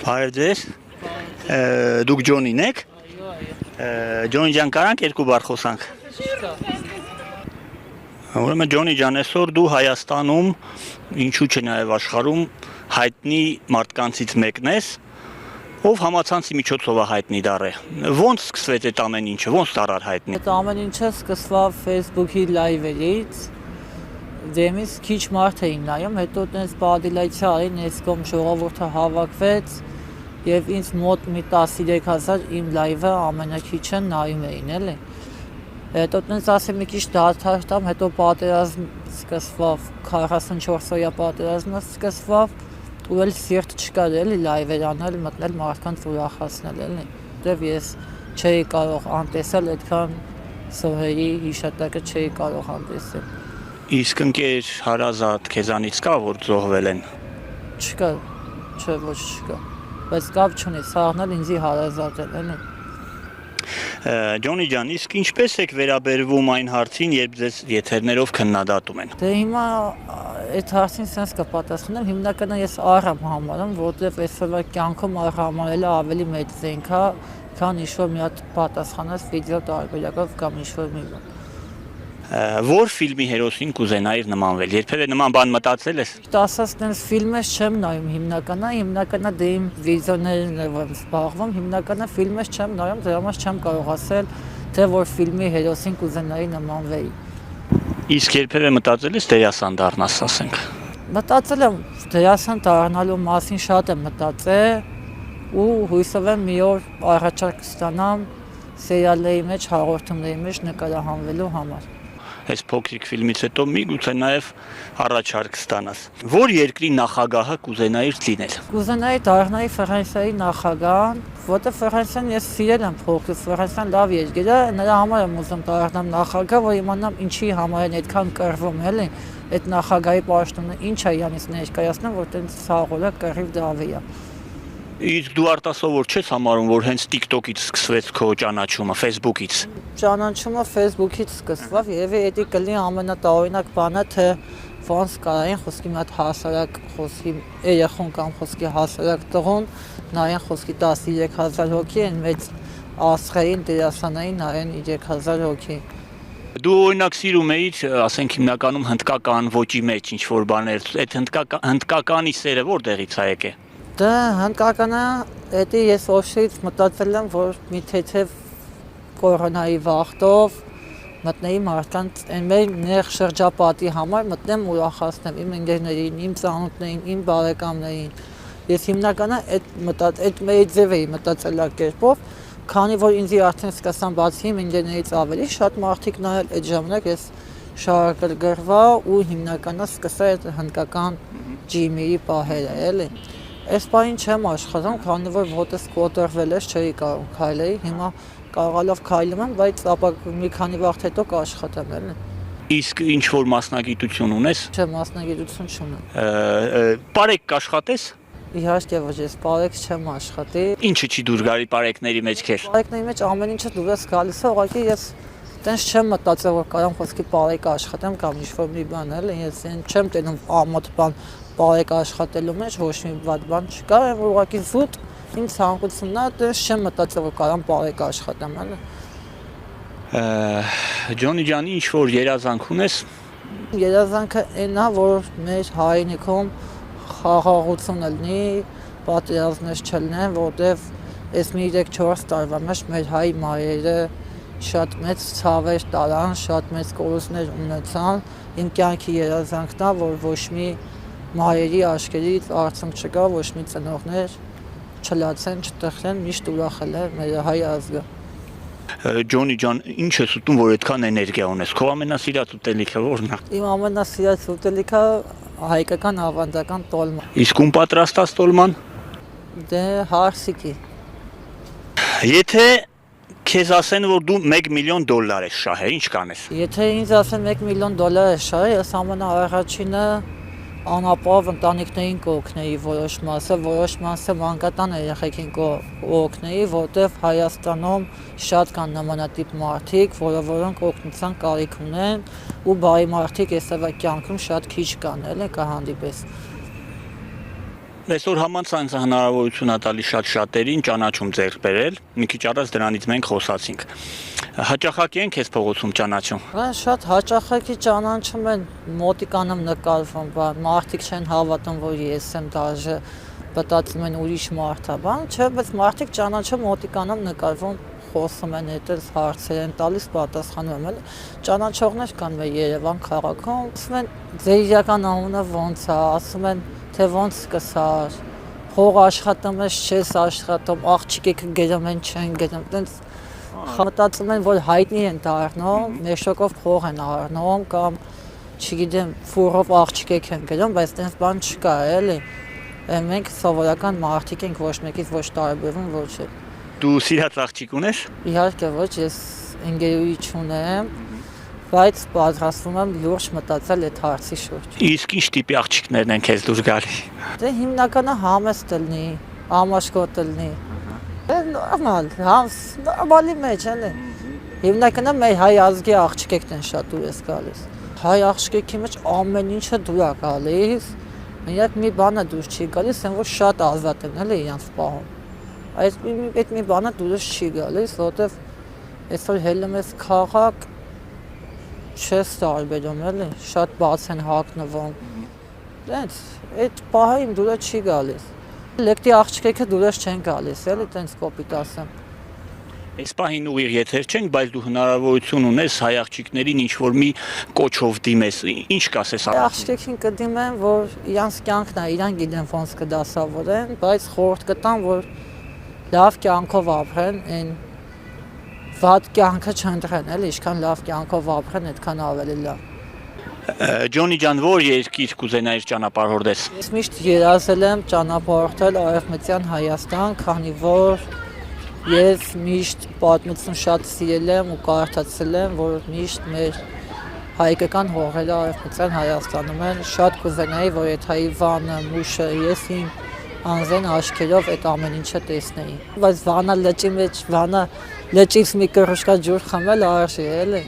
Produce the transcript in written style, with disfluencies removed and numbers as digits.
Բարև ձեզ, դուք Ջոնին եք, Ջոնի ջան կարանք երկու բառ խոսանք, ուրեմն Ջոնի ջան այսօր դու Հայաստանում, ինչու չէ նաև աշխարհում հայտնի մարդկանցից մեկն ես, ով համացանցի միջոցով է հայտնի դառել, ոնց սկսվեց այդ ամեն ինչը, ոնց դառար հայտնի։ Այդ ամեն ինչը սկսավ Facebook-ի լայվերից, դեմից քիչ մարդ էին նայում, հետո տենց բադիլայցի արին, այս կողմ ժողովուրդը հավաքվեց եւ ինձ մոտ մի 13,000 իմ լայվը ամենակիչը նայում էին, էլի։ Հետո տենց ասեմ մի քիչ դադար տամ, հետո պատերազմ սկսվավ, 44-օրյա պատերազմը սկսվավ, ու էլ սիրտ չկար էլի լայվեր անել, մտնել մարդկանց ուրախացնել, էլի։ Դեռ ես չէի կարող անտեսել այդքան սոհերի հիշատակը չէի կարող անտեսել։ Իսկ ընկեր հարազատ քեզանից կա որ զոհվել են։ Չկա, չէ ոչ չկա, բայց կապ չունի, սաղն էլ ինձի հարազատ էլ էլի։ Ջոնի ջան, իսկ ինչպես եք վերաբերվում այն հարցին, երբ ձեզ եթերներով քննադատում են։ Դե հիմա այդ հարցին սենց կպատասխանեմ, հիմնականը ես առ եմ համարում, որովհետև այսօրվա կյանքում առ համարելը ավելի մեծ զենք է, քան ինչ-որ մի հատ պատասխանած վիդեո տարբերակով կամ ինչ-որ մի բան։ Որ ֆիլմի հերոսին կուզենայիր նմանվել, երբևէ նման բան մտածել ես։ Ասած տենց ֆիլմեր չեմ նայում հիմնականը դե իմ վիդեոներն եմ զբաղվում, հիմնականը ֆիլմեր չեմ նայում, դրա համար չեմ կարող ասել, թե որ ֆիլմի հերոսին կուզենայի նմանվեի։ Իսկ երբևէ մտածել ես դերասան դառնաս, ասենք։ Մտածել եմ դերասան դառնալու մասին շատ եմ մտածել ու հույսով եմ մի օր առաջարկ կստանամ սերիալների մեջ, հաղորդումների մեջ նկարահանվելու համար։ Այս փոքրիկ ֆիլմից հետո միգուցե նաև առաջարկ ստանաս։ Որ երկրի նախագահը կուզենայիր լինել։ Կուզենայի դառնայի Ֆրանսիայի նախագահան, որտեղ Ֆրանսիան ես սիրել եմ փոքր, Ֆրանսիան լավ երկիր է, նրա համար եմ ուզում դառնամ նախագահ, որ իմանամ ինչի համար են այդքան կռվում, էլի, այդ նախագահի պաշտոնը ինչ է իրանից ներկայացնում, որ տենց ցաղոլը կռիվ դավի է։ Իսկ դու արտասովոր չես համարում, որ հենց TikTok-ից սկսվեց քո ճանաչումը, Facebook-ից։ Ճանաչումը Facebook-ից սկսվավ, երևի դա կլինի ամենատարօրինակ բանը, թե ոնց կարային խոսքի մի հատ հասարակ խոսքի երեխուն կամ խոսքի հասարակ տղուն, նայեն խոսքի 13,000 հոգի են մեծ աստղային դերասանային նայեն 3,000 հոգի։ Դու օրինակ սիրում էիր, ասենք հիմնականում հնդկական ոճի մեջ ինչ որ բաներ, այդ հնդկականի սերը որտեղից է եկել։ Դա հնդկականը, դա ես օշից մտածել եմ, որ մի թեթև կորոնայի վախտով մտնեի մարդկանց այն մեր նեղ շրջապատի համար մտնեմ ուրախացնեմ իմ ընկերներին, իմ ծանոթներին, իմ բարեկամներին։ Ես հիմնականը այդ մեր ձև էի մտածելակերպով, քանի որ ինձ արդեն սկսան բացի իմ ընկերներից ավելի շատ մարդիկ նայել, այդ ժամանակ ես շարակել գրվա ու հիմնականը սկսա այդ հնդկական ջիմիի պահերը, էլի։ Այս բանին չեմ աշխատում, քանի որ ոտս կոտրվել ես, չէի կարող քայլեի, հիմա կարողալով քայլում եմ, բայց ապա մի քանի վաղ հետո կաշխատեմ, էլի։ Իսկ ինչ որ մասնագիտություն ունես։ Չէ, մասնագիտություն չունեմ։ Պարեկ կաշխատես։ Իհարկե ոչ, ես պարեկ չեմ աշխատի։ Ինչը չի դուր գալի պարեկների մեջ քեզ։ Պարեկների մեջ ամեն ինչը դուր ես գալիս է, ուղղակի ես տենց չեմ մտածել, որ կարամ խոսքի պարեկ աշխատեմ կամ ինչ-որ մի բան, էլի, ես չեմ տենում ամոթ բան պարեկ աշխատելու մեջ, ոչ մի վատ բան չկա, ուղղակի զուտ իմ ցանկությունն է, տենց չեմ մտածել, որ կարամ պարեկ աշխատեմ, էլի։ Ջոնի ջան, ինչ որ երազանք ունես։ Երազանքը այն է, որ մեր հայրենիքում խաղաղություն լինի, պատերազմներ չլինեն, որտեղ այս մի 3-4 տարվա մեջ մեր հայ մայրերը շատ մեծ ցավեր տարան, շատ մեծ կորուստներ ունեցան։ Իմ կյանքի երազանքն է, որ ոչ մի մայրերի աչքերից արցունք չկա, ոչ մի ծնողներ չլացեն, չտխրեն, միշտ ուրախել է մեր հայ ազգը։ Ջոնի ջան, ինչ ես ուտում, որ այդքան էներգիա ունես։ Քո ամենասիրած ուտելիքը ո՞րն է։ Իմ ամենասիրած ուտելիքը հայկական ավանդական տոլմա։ Իսկ ում պատրաստած տոլման։ Դե հարսիկի։ Եթե քեզ ասեն, որ դու $1 միլիոն ես շահել, ինչ կանես։ Եթե ինձ ասեն $1 միլիոն ես շահել, ես ամենաառաջինը անապահով ընտանիքներին կօգնեի որոշ մասը մանկատան երեխեքին կօգնեի, որտեղ Հայաստանում շատ կան նմանատիպ մարդիկ, որոնք օգնության կարիք ունեն ու բարի մարդիկ այսօրվա կյանքում շատ քիչ կան, էլի կհանդիպես։ Այսօր համացանցը հնարավորություն է տալիս շատ-շատերին ճանաչում ձեռք բերել, մի քիչ առաջ դրանից մենք խոսացինք։ Հաճախակի են քեզ փողոցում ճանաչում։ Շատ հաճախակի ճանաչում են, մոտիկանում նկարվում, բան, մարդիկ չեն հավատում, որ ես եմ դաժե, մտածում են ուրիշ մարդ է, բան, չէ, բայց մարդիկ ճանաչում, մոտիկանում նկարվում, խոսում են, հետո հարցեր են տալիս, պատասխանում եմ, ճանաչողներ կան մեր Երևան քաղաքում, ասում են ձեր իրական անունը ոնց է, ասում են թե ոնց կսար, փող աշխատում ես, չես աշխատում, աղջիկը գերում են, չեն գերում, տենց մտածում են, որ հայտնի են դառնում, մեշոկով փող են առնում կամ չգիտեմ, ֆուրով աղջիկ են գերում, բայց տենց բան չկա, էլի։ Մենք սովորական մարդիկ ենք, ոչ մեկից ոչ տարբերվում, ոչ էլ։ Դու սիրած աղջիկ ունես։ Իհարկե ոչ, ես ընկերուհի չունեմ, բայց պատրաստվում եմ լուրջ մտածել այդ հարցի շուրջ։ Իսկ ինչ տիպի աղջիկներն են քեզ դուր գալի։ Դե հիմնականը համեստ լինի, ամաշկոտ լինի։ Դե նորմալ, նորմալի մեջ էլի։ Հիմնականը մեր հայ ազգի աղջիկներն են շատ դուր ես գալիս։ Հայ աղջիկի մեջ ամեն ինչը դուր է գալիս։ Միակ մի բանը դուր չի գալիս, այն որ շատ ազատ են էլի իրանց պահում։ Այդ մի բանը դուրս չի գալիս, որովհետև այսօր հելում ես քաղաք չես տարբերում էլի, շատ բաց են հագնվում։ Տենց այդ պահը իմ դուրը չի գալիս։ Լեկտի աղջիկը դուրս չեն գալիս, էլի տենց կոպիտ ասեմ։ Այս պահին ուղիղ եթեր չենք, բայց դու հնարավորություն ունես հայ աղջիկներին ինչ-որ մի կոչով դիմես, ինչ կասես։ Աղջիկին կդիմեմ, որ իրանց կյանքն է, իրան գիտեն ոնց կդասավորեն, բայց խորհուրդ կտամ, որ լավ կյանքով ապրեն, այն վատ կյանքը չընտրեն, էլի, ինչքան լավ կյանքով ապրեն, այդքան ավելի լավ։ Ջոնի ջան, որ երկիր կուզենայիր ճանապարհորդես։ Ես միշտ երազել եմ ճանապարհորդել Արևմտյան Հայաստան, քանի որ ես միշտ պատմություն շատ սիրել եմ ու կարդացել եմ, որ միշտ մեր հայկական հողերը Արևմտյան Հայաստանում են, շատ կուզենայի, որ այդ Հայվանը, Մուշը, ես իմ անձեն աչքերով այդ ամեն ինչը տեսնեի։ Բայց Վանա լճի մեջ, Վանա լճից մի կռուշկա ջուր խմել արժի, էլի։